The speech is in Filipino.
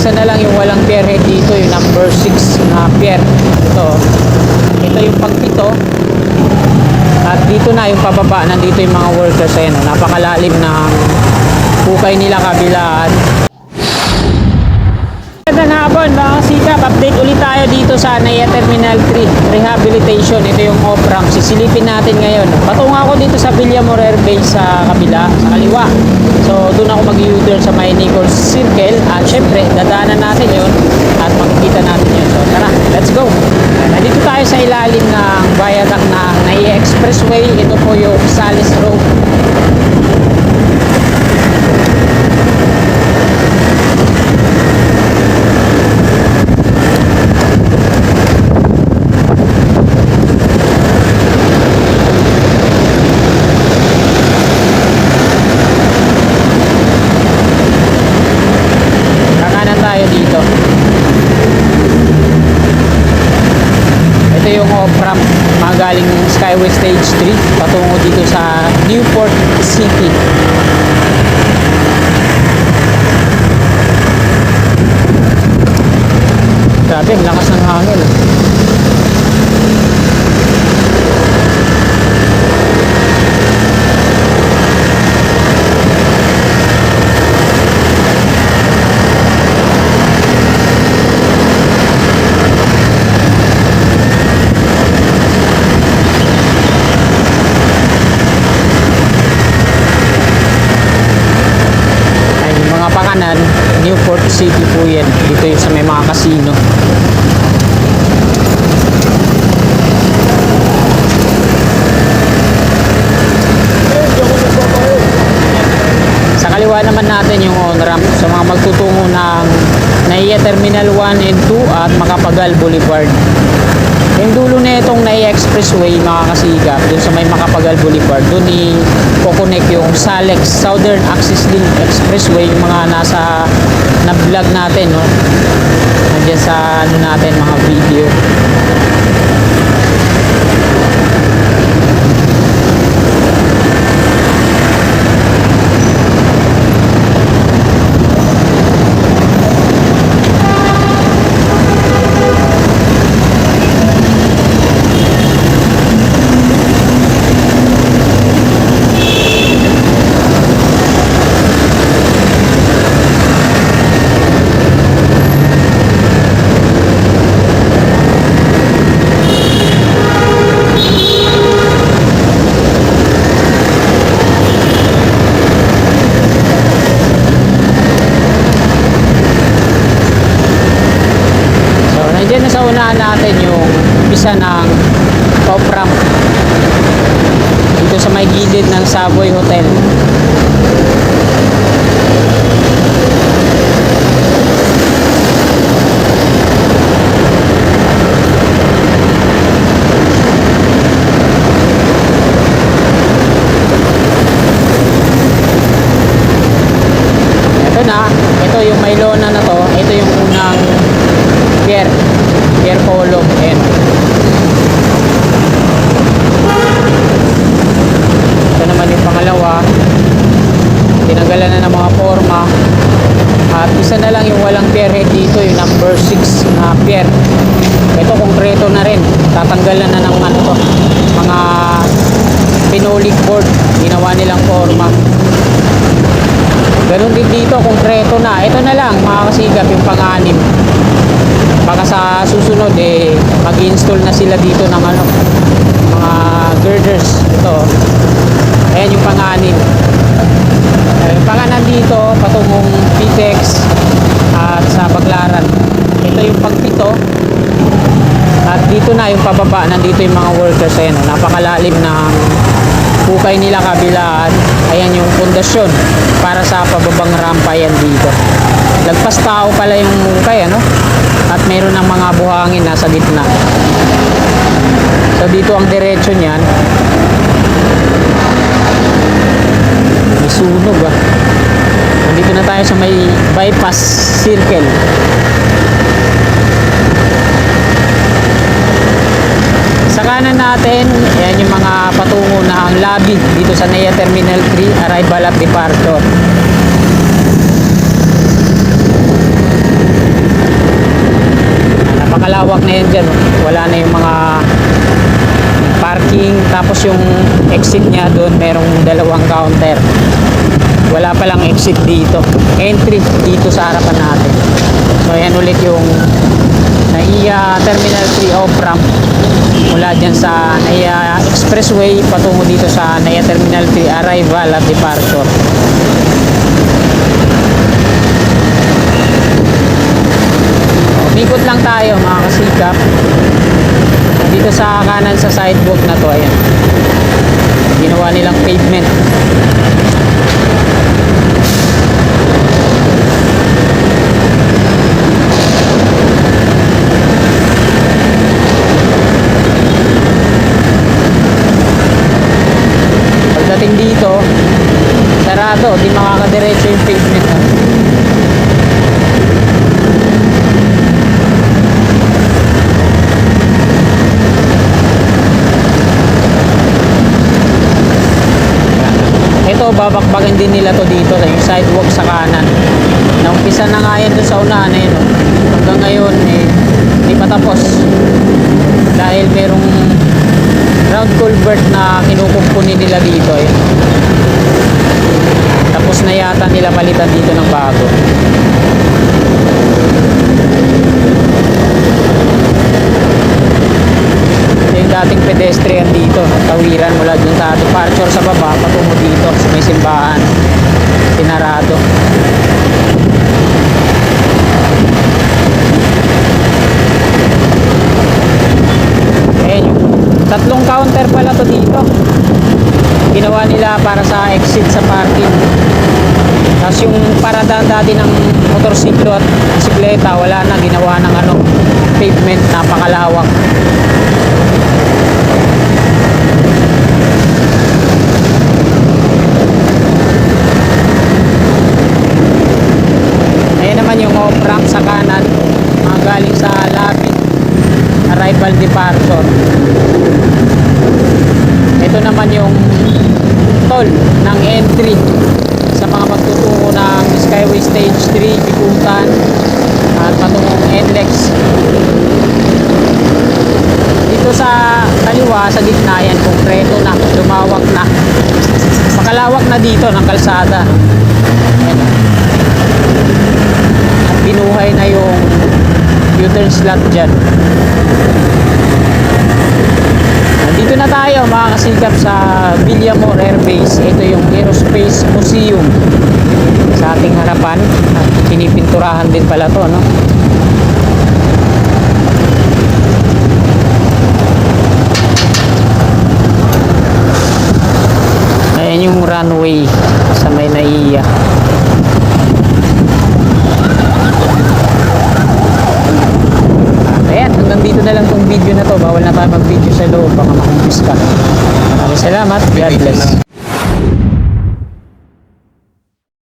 isa na lang yung walang pier head dito, yung number 6 na pier. Ito yung pagpito. At dito na yung pababa, nandito yung mga workers. Ayan, napakalalim ng hukay nila kabilaan. Magandang hapon mga kasikap, update ulit tayo dito sa NAIA Terminal 3 Rehabilitation. Ito yung off-ramp, sisilipin natin ngayon. Patungo ako dito sa Villamor Air Base sa kabila, sa kaliwa. So doon ako mag-u-turn sa may Nichols Circle. At syempre dadaanan natin yun at makikita natin yun. So tara, let's go. Nandito tayo sa ilalim ng viaduct ng NAIA Expressway. Ito po yung Salis Road. Off-ramp magaling Skyway Stage 3 patungo dito sa Newport City. Grabe, ang lakas ng hangin. Newport City po yan. Dito yung sa may mga casino. Sa kaliwa naman natin yung on-ramp sa mga magtutungo ng NAIA Terminal 1 and 2 at Macapagal Boulevard. Yung dulo na itong NAIA Expressway mga kasigap, dun sa may Macapagal Boulevard, dun i-connect yung Salex Southern Axis Link Expressway, yung mga nasa na-vlog natin, no? Nandiyan sa ano natin, mga video. Diyan na sa unahan natin yung isa ng off-ramp dito sa may gilid ng Savoy Hotel. Ito na, ito yung may lona na to. Ito yung unang pier polo. Ayan. Ito naman yung pangalawa. Tinanggalan na ng mga forma. At isa na lang yung walang pier head dito, yung number 6 na pier. Ito konkreto na rin. Tatanggalan na ng ano to, mga pinolik board. Ginawa nilang forma. Ganun din dito, konkreto na. Ito na lang mga kasigap, yung pang-anim. Baka sa susunod mag-install na sila dito ng ano, mga girders. Ito, ayan yung pang-anim. Yung pang-anim dito patungong Pitex at sa Baclaran. Ito yung pagpito. At dito na yung pababa, nandito yung mga workers. Ayan, napakalalim ng hukay nila kabilaan. Ayan yung pundasyon para sa pababang rampa yan dito. Lagpas tao pala yung hukay, ano? At meron ng mga buhangin nasa gitna. So dito ang diretsyo niyan. May sunog ah. Nandito na tayo sa may bypass circle. Sa kanan natin, ayan yung mga patungo na ang lobby dito sa NAIA Terminal 3 Arrival at Departure. malawak na yan dyan. Wala na yung mga parking. Tapos yung exit niya doon, merong dalawang counter. Wala palang exit dito. Entry dito sa harapan natin. So yan ulit yung NAIA Terminal 3 off-ramp. Mula dyan sa NAIA Expressway patungo dito sa NAIA Terminal 3 arrival at departure. Umikot lang tayo mga kasikap. Dito sa kanan sa sidewalk na to, ayan. Ginawa nilang pavement. Pagdating dito, sarado, di makakadiretso yung pavement. Ito, babakbakin din nila to dito sa yung sidewalk sa kanan. Naumpisa na nga yan dun sa unahan eh, no? Hanggang ngayon eh, hindi pa tapos dahil merong round culvert na kinukumpuni nila dito eh. Tapos na yata nila palitan dito ng bago. Yung dating pedestrian dito, tawiran mula dun sa departure sa baba patungo dito sa may simbahan, sinarado. Ayan yung tatlong counter pala to dito, ginawa nila para sa exit sa parking. Tapos yung paradaan dati ng motorsiklo at bisikleta, wala na, ginawa ng ano, pavement, napakalawak. Ayan naman yung off-ramp sa kanan, mga galing sa Lapid arrival departure. Ito naman yung toll ng entry sa mga magtutungo ng Skyway Stage 3, Bikutan at patungong NLEX. Dito sa kaliwa, sa gitna yan, konkreto na, lumawak na, makalawak na dito ng kalsada. Ayan. At binuhay na yung U-turn slot dyan. Dito na tayo mga kasikap sa Villamor Air Base. Ito yung Aerospace Museum sa ating harapan. At pinipinturahan din pala to, no? Ayan yung runway sa may NAIA. Ayan, hanggang dito na lang tong video na to. Bawal na tayo mag-video sa loob, baka makumpis ka. Maraming salamat. God bless.